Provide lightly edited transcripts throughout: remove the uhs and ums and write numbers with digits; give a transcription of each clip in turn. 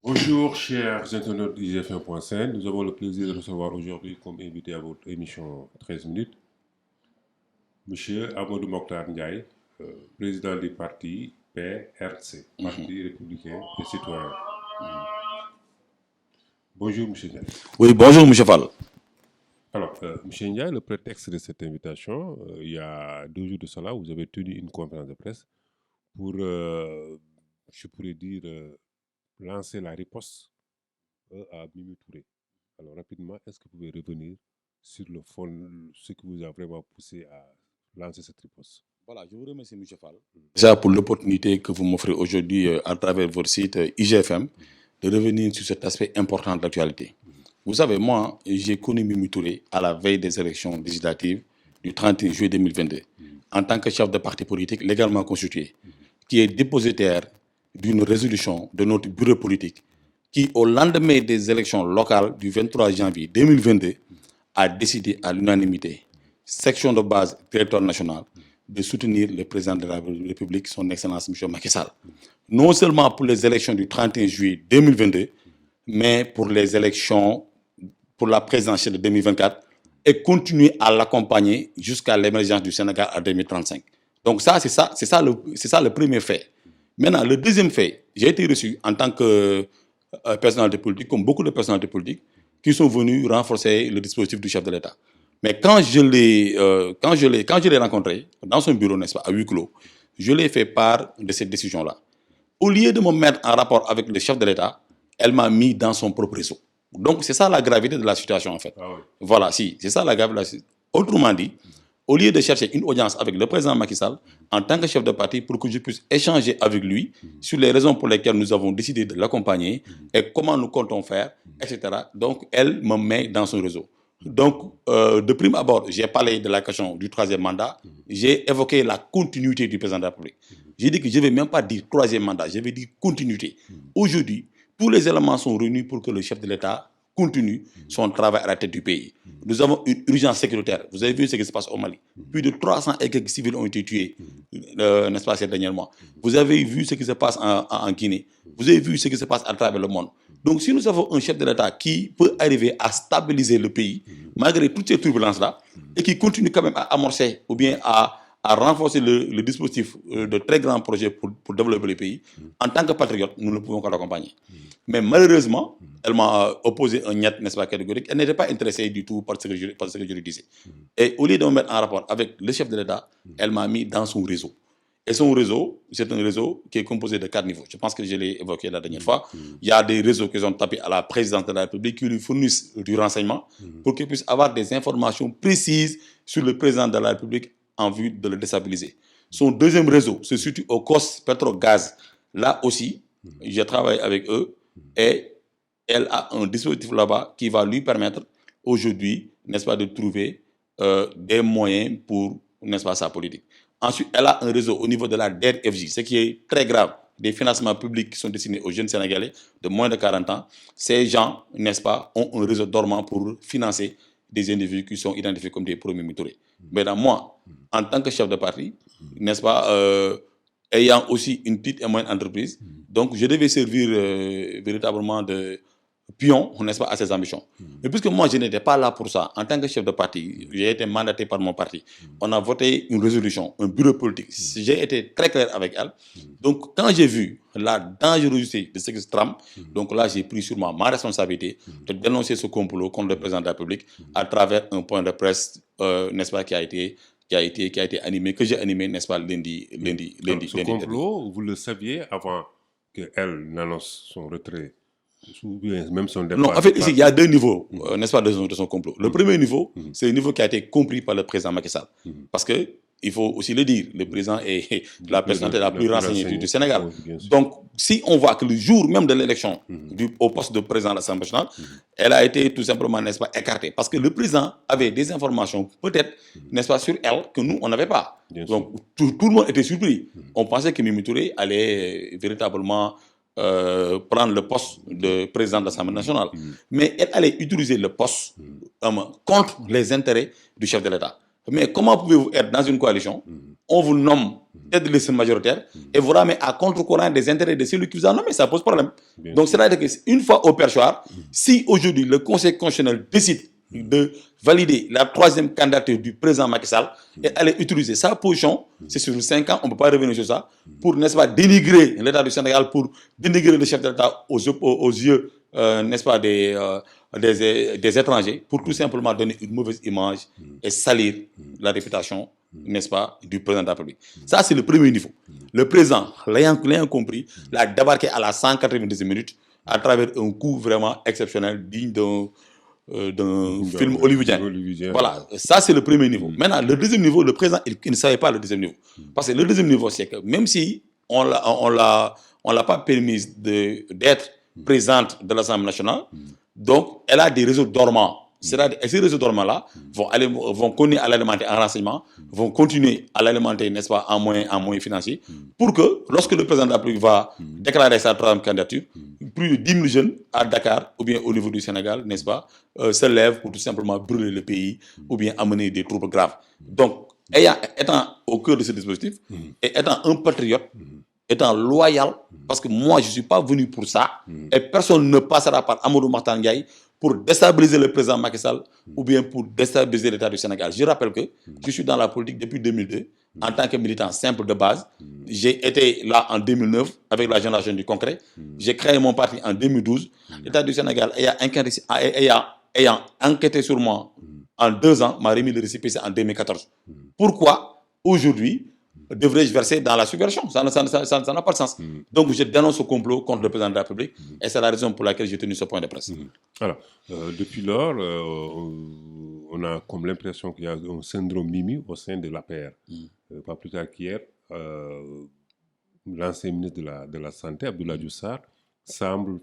Bonjour, chers internautes d'IGF1.5. Nous avons le plaisir de recevoir aujourd'hui comme invité à votre émission 13 minutes, Monsieur Amadou Mokhtar Ndiaye, président du parti PRC, Parti républicain et citoyen. Bonjour, Monsieur Ndiaye. Oui, bonjour, M. Fall. Alors, Monsieur Ndiaye, le prétexte de cette invitation, il y a 2 jours de cela, vous avez tenu une conférence de presse pour, je pourrais dire, lancer la riposte à Mimi Touré. Alors rapidement, est-ce que vous pouvez revenir sur le fond, ce qui vous a vraiment poussé à lancer cette riposte? Voilà, je vous remercie, M. Fall. Déjà pour l'opportunité que vous m'offrez aujourd'hui à travers votre site IGFM de revenir sur cet aspect important de l'actualité. Vous savez, moi, j'ai connu Mimi Touré à la veille des élections législatives du 31 juillet 2022 en tant que chef de parti politique légalement constitué, qui est dépositaire d'une résolution de notre bureau politique qui, au lendemain des élections locales du 23 janvier 2022, a décidé à l'unanimité, section de base territoire national, de soutenir le président de la République, son Excellence M. Macky Sall. Non seulement pour les élections du 31 juillet 2022, mais pour les élections pour la présidentielle de 2024 et continuer à l'accompagner jusqu'à l'émergence du Sénégal en 2035. Donc c'est ça le premier fait. Maintenant, le deuxième fait, j'ai été reçu en tant que personnalité politique, comme beaucoup de personnalités politiques, qui sont venus renforcer le dispositif du chef de l'État. Mais quand je l'ai rencontré dans son bureau, n'est-ce pas, à huis clos, je lui ai fait part de cette décision-là. Au lieu de me mettre en rapport avec le chef de l'État, elle m'a mis dans son propre réseau. Donc c'est ça la gravité de la situation en fait. Ah oui. Voilà, si, c'est ça la gravité de la situation. Autrement dit, au lieu de chercher une audience avec le président Macky Sall, en tant que chef de parti, pour que je puisse échanger avec lui sur les raisons pour lesquelles nous avons décidé de l'accompagner et comment nous comptons faire, etc. Donc, elle me met dans son réseau. Donc, de prime abord, j'ai parlé de la question du troisième mandat. J'ai évoqué la continuité du président de la République. J'ai dit que je ne vais même pas dire troisième mandat, je vais dire continuité. Aujourd'hui, tous les éléments sont réunis pour que le chef de l'État continue son travail à la tête du pays. Nous avons une urgence sécuritaire. Vous avez vu ce qui se passe au Mali. Plus de 300 et quelques civils ont été tués, n'est-ce pas, ces derniers mois. Vous avez vu ce qui se passe en Guinée. Vous avez vu ce qui se passe à travers le monde. Donc, si nous avons un chef de l'État qui peut arriver à stabiliser le pays, malgré toutes ces turbulences-là, et qui continue quand même à amorcer ou bien à renforcer le dispositif de très grands projets pour développer le pays, en tant que patriote, nous ne pouvons pas l'accompagner. Mais malheureusement, elle m'a opposé un niet, n'est-ce pas, catégorique. Elle n'était pas intéressée du tout par ce que je lui disais. Et au lieu de me mettre en rapport avec le chef de l'État, elle m'a mis dans son réseau. Et son réseau, c'est un réseau qui est composé de 4 niveaux. Je pense que je l'ai évoqué la dernière fois. Il y a des réseaux qui sont tapés à la présidence de la République qui lui fournissent du renseignement pour qu'il puisse avoir des informations précises sur le président de la République en vue de le déstabiliser. Son deuxième réseau se situe au COS Petrogaz. Là aussi, j'ai travaillé avec eux et elle a un dispositif là-bas qui va lui permettre aujourd'hui, n'est-ce pas, de trouver des moyens pour, n'est-ce pas, sa politique. Ensuite, elle a un réseau au niveau de la DER/FJ, ce qui est très grave, des financements publics qui sont destinés aux jeunes Sénégalais de moins de 40 ans. Ces gens, n'est-ce pas, ont un réseau dormant pour financer des individus qui sont identifiés comme des premiers Touré. Maintenant, moi, en tant que chef de parti, n'est-ce pas, ayant aussi une petite et moyenne entreprise, donc je devais servir véritablement de pion, n'est-ce pas, à ses ambitions. Mais puisque moi, je n'étais pas là pour ça, en tant que chef de parti, j'ai été mandaté par mon parti. On a voté une résolution, un bureau politique. J'ai été très clair avec elle. Donc, quand j'ai vu la dangerosité de ce qui se trame, donc là, j'ai pris sur moi ma responsabilité de dénoncer ce complot contre le président de la République à travers un point de presse, n'est-ce pas, qui a été animé, que j'ai animé, n'est-ce pas, lundi. Ce complot, vous le saviez avant qu'elle n'annonce son retrait, ou bien même son départ? Non, en fait, ici, il y a 2 niveaux, n'est-ce pas, de son complot. Le premier niveau, c'est le niveau qui a été compris par le président Macky Sall. Parce que, il faut aussi le dire, le président est la personnalité la plus renseignée du Sénégal. Donc, si on voit que le jour même de l'élection au poste de président de l'Assemblée nationale, elle a été tout simplement, n'est-ce pas, écartée. Parce que le président avait des informations, peut-être, n'est-ce pas, sur elle, que nous, on n'avait pas. Donc, tout le monde était surpris. On pensait que Mimi Touré allait véritablement prendre le poste de président de l'Assemblée nationale. Mais elle allait utiliser le poste contre les intérêts du chef de l'État. Mais comment pouvez-vous être dans une coalition on vous nomme tête de liste majoritaire et vous ramène à contre-courant des intérêts de celui qui vous a nommé, ça pose problème. Donc, c'est-à-dire qu'une fois au perchoir, si aujourd'hui le Conseil constitutionnel décide de valider la 3e candidature du président Macky Sall et aller utiliser sa position, c'est sur 5 ans, on ne peut pas revenir sur ça, pour, n'est-ce pas, dénigrer l'État du Sénégal, pour dénigrer le chef de l'État aux yeux, n'est-ce pas, des étrangers, pour tout simplement donner une mauvaise image et salir la réputation, n'est-ce pas, du président de la République. Ça, c'est le premier niveau. Le président, l'ayant compris, l'a débarqué à la 190 minutes à travers un coup vraiment exceptionnel, digne d'un film hollywoodien. Voilà, ça c'est le premier niveau. Maintenant, le deuxième niveau, le président, il ne savait pas le deuxième niveau. Parce que le deuxième niveau, c'est que même si on l'a pas permis d'être présidente de l'Assemblée nationale, donc elle a des réseaux dormants. C'est-à-dire que ces réseaux dormants-là vont continuer à l'alimenter en renseignement, vont continuer à l'alimenter, n'est-ce pas, en moyens financiers, pour que, lorsque le président de la République va déclarer sa 3e candidature, plus de 10 000 jeunes à Dakar, ou bien au niveau du Sénégal, n'est-ce pas, se lèvent pour tout simplement brûler le pays, ou bien amener des troubles graves. Donc, étant au cœur de ce dispositif, et étant un patriote, étant loyal, parce que moi, je ne suis pas venu pour ça, et personne ne passera par Amadou Mahtar Ndiaye pour déstabiliser le président Macky Sall ou bien pour déstabiliser l'État du Sénégal. Je rappelle que je suis dans la politique depuis 2002 en tant que militant simple de base. J'ai été là en 2009 avec la génération du concret. J'ai créé mon parti en 2012. L'État du Sénégal ayant enquêté sur moi en 2 ans, m'a remis le récépissé en 2014. Pourquoi aujourd'hui devrais-je verser dans la subversion? Ça n'a pas de sens. Donc je dénonce ce complot contre le président de la République et c'est la raison pour laquelle j'ai tenu ce point de presse. Alors, depuis lors, on a comme l'impression qu'il y a un syndrome Mimi au sein de l'APR. Pas plus tard qu'hier, l'ancien ministre de la Santé, Abdoulaye Diouf Sarr, semble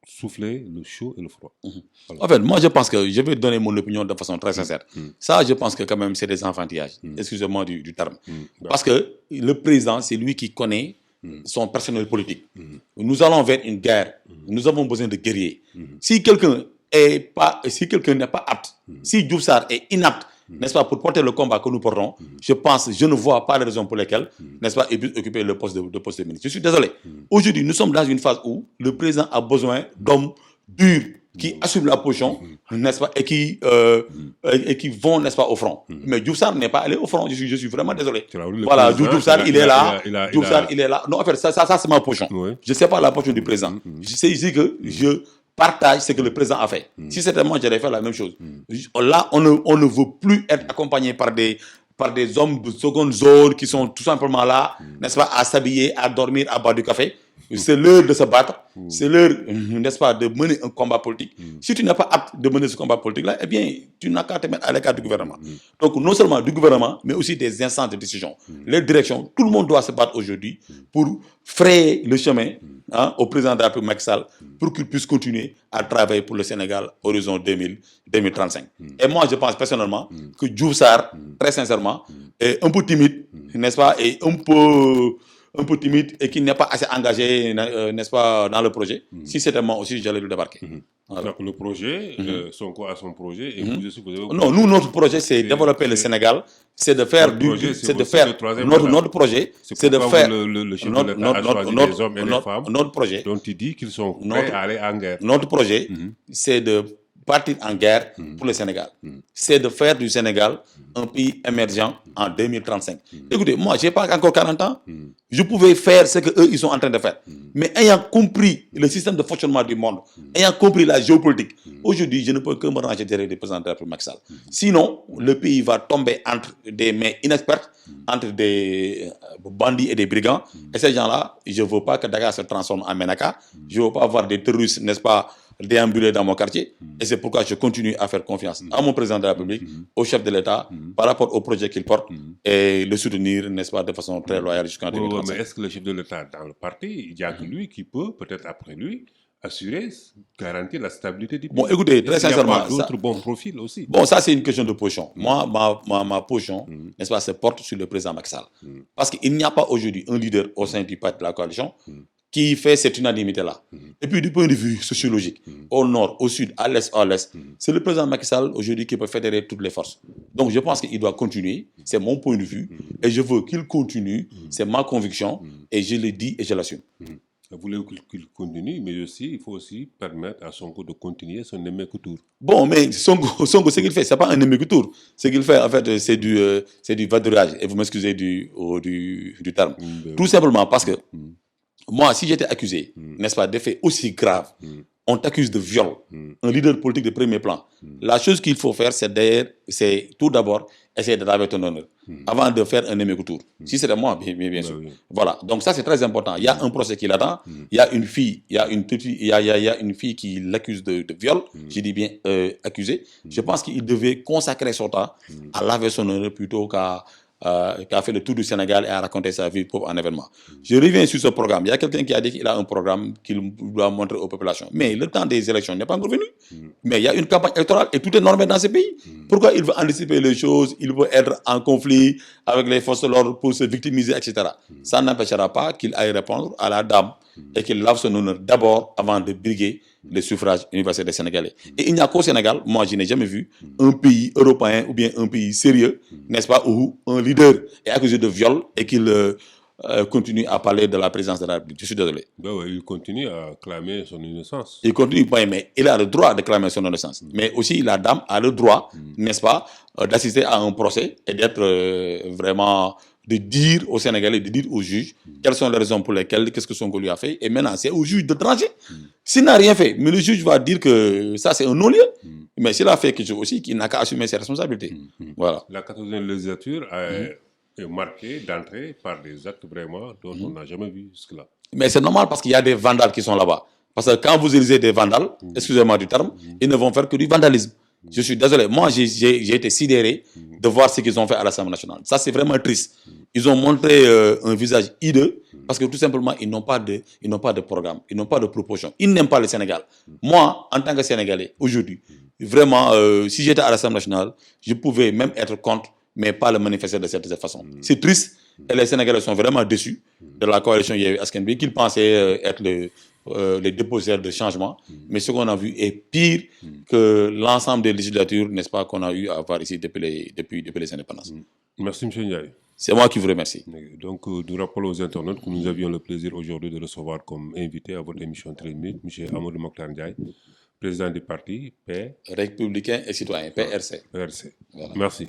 souffler le chaud et le froid. Voilà. En fait, moi je pense que je vais donner mon opinion de façon très sincère. Ça, je pense que quand même c'est des enfantillages. Excusez-moi du terme. Parce que le président, c'est lui qui connaît son personnel politique. Nous allons vers une guerre. Nous avons besoin de guerriers. Si quelqu'un n'est pas apte, si Diouf Sarr est inapte, n'est-ce pas, pour porter le combat que nous portons, je ne vois pas les raisons pour lesquelles, n'est-ce pas, il puisse occuper le poste de ministre. Je suis désolé. Aujourd'hui, nous sommes dans une phase où le président a besoin d'hommes durs qui assument la position, n'est-ce pas, et qui vont, n'est-ce pas, au front. Mais Diouf Sarr n'est pas allé au front. Je suis vraiment désolé. Voilà, Diouf Sarr, il est là. Diouf Sarr, il est là. Non, en fait, ça c'est ma position. Je ne sais pas la position du président. Je sais ici que je partage ce que le président a fait. Si c'était moi, j'aurais fait la même chose. Là, on ne veut plus être accompagné par des hommes de seconde zone qui sont tout simplement là, n'est-ce pas, à s'habiller, à dormir, à boire du café. C'est l'heure de se battre. C'est l'heure, n'est-ce pas, de mener un combat politique. Si tu n'es pas apte de mener ce combat politique-là, eh bien, tu n'as qu'à te mettre à l'écart du gouvernement. Donc, non seulement du gouvernement, mais aussi des instances de décision. Les directions, tout le monde doit se battre aujourd'hui pour frayer le chemin au président de la République Macky Sall pour qu'il puisse continuer à travailler pour le Sénégal horizon 2035. Et moi, je pense personnellement que Diouf Sarr, très sincèrement, est un peu timide, n'est-ce pas, et un peu timide et qui n'est pas assez engagé, n'est-ce pas, dans le projet. Si c'était moi aussi, j'allais le débarquer. Voilà. Donc le projet, son projet, et vous aussi, vous avez... Non, nous, notre projet, c'est développer le Sénégal, c'est de faire notre projet, c'est de faire le chef de l'État a choisi des hommes et des femmes notre projet, dont il dit qu'ils sont prêts à aller en guerre. Notre projet, c'est de partir en guerre pour le Sénégal. C'est de faire du Sénégal un pays émergent en 2035. Écoutez, moi, je n'ai pas encore 40 ans. Je pouvais faire ce qu'eux, ils sont en train de faire. Mais ayant compris le système de fonctionnement du monde, ayant compris la géopolitique, aujourd'hui, je ne peux que me ranger derrière le président de la République Macky Sall. Sinon, le pays va tomber entre des mains inexpertes, entre des bandits et des brigands. Et ces gens-là, je ne veux pas que Dakar se transforme en Ménaka. Je ne veux pas avoir des terroristes, n'est-ce pas, déambuler dans mon quartier. Et c'est pourquoi je continue à faire confiance à mon président de la République, au chef de l'État, par rapport au projet qu'il porte, et le soutenir, n'est-ce pas, de façon très loyale jusqu'en 2035. Mais est-ce que le chef de l'État dans le parti, il n'y a que lui qui peut, peut-être après lui, assurer, garantir la stabilité du pays? Bon, écoutez, très sincèrement... Il y a d'autres bons profils aussi. Bon, ça, c'est une question de position. Moi, ma position, n'est-ce pas, se porte sur le président Macky Sall. Parce qu'il n'y a pas aujourd'hui un leader au sein du parti de la coalition qui fait cette unanimité-là. Et puis, du point de vue sociologique, au nord, au sud, à l'est, c'est le président Macky Sall aujourd'hui qui peut fédérer toutes les forces. Donc je pense qu'il doit continuer, c'est mon point de vue, et je veux qu'il continue, c'est ma conviction, et je le dis et je l'assume. Vous voulez qu'il continue, mais aussi, il faut aussi permettre à Sonko de continuer son émecoutour. Bon, mais Sonko, ce qu'il fait, c'est pas un émecoutour. Ce qu'il fait, en fait, c'est du vadrouillage, et vous m'excusez du terme. Tout simplement parce que, moi, si j'étais accusé, n'est-ce pas, de faits aussi graves, on t'accuse de viol, un leader politique de premier plan. La chose qu'il faut faire, c'est tout d'abord essayer de laver ton honneur avant de faire un émecoutour. Si c'était moi, bien sûr. Oui. Voilà. Donc ça, c'est très important. Il y a un procès qui l'attend. Il y a une fille, il y a une fille qui l'accuse de viol. Je dis bien accusée. Je pense qu'il devait consacrer son temps à laver son honneur plutôt qu'à fait le tour du Sénégal et à raconter sa vie pour un événement. Je reviens sur ce programme. Il y a quelqu'un qui a dit qu'il a un programme qu'il doit montrer aux populations. Mais le temps des élections n'est pas encore venu. Mais il y a une campagne électorale et tout est normé dans ce pays. Pourquoi il veut anticiper les choses, il veut être en conflit avec les forces de l'ordre pour se victimiser, etc. Ça n'empêchera pas qu'il aille répondre à la dame et qu'il lave son honneur d'abord avant de briguer le suffrage universel des Sénégalais. Et il n'y a qu'au Sénégal, moi je n'ai jamais vu un pays européen ou bien un pays sérieux, n'est-ce pas, où un leader est accusé de viol et qu'il continue à parler de la présidence de la République. Je suis désolé. Ben ouais, il continue à clamer son innocence. Il continue, mais il a le droit de clamer son innocence. Mais aussi, la dame a le droit, n'est-ce pas, d'assister à un procès et d'être vraiment, de dire aux Sénégalais, de dire aux juges quelles sont les raisons pour lesquelles, qu'est-ce que Sonko lui a fait. Et maintenant, c'est au juge de trancher. S'il n'a rien fait, mais le juge va dire que ça, c'est un non-lieu. Mais s'il a fait quelque chose aussi, qu'il n'a qu'à assumer ses responsabilités. Voilà. La 14e législature est marquée d'entrée par des actes vraiment dont on n'a jamais vu jusque-là. Mais c'est normal parce qu'il y a des vandales qui sont là-bas. Parce que quand vous élisez des vandales, excusez-moi du terme, ils ne vont faire que du vandalisme. Je suis désolé. Moi, j'ai été sidéré de voir ce qu'ils ont fait à l'Assemblée nationale. Ça, c'est vraiment triste. Ils ont montré un visage hideux parce que tout simplement, ils n'ont pas de programme, ils n'ont pas de proposition. Ils n'aiment pas le Sénégal. Moi, en tant que Sénégalais, aujourd'hui, vraiment, si j'étais à l'Assemblée nationale, je pouvais même être contre, mais pas le manifester de cette façon. C'est triste et les Sénégalais sont vraiment déçus de la coalition Yewwi Askan Wi qu'ils pensaient être les dépositaires de changement. Mais ce qu'on a vu est pire que l'ensemble des législatures, n'est-ce pas, qu'on a eu à voir ici depuis les indépendances. Merci, M. Ndiaye. C'est moi qui vous remercie. Donc, nous rappelons aux internautes que nous avions le plaisir aujourd'hui de recevoir comme invité à votre émission 13 minutes M. Amadou Mokhtar Ndiaye, président du parti Républicain et citoyen, PRC. PRC. Voilà. Merci.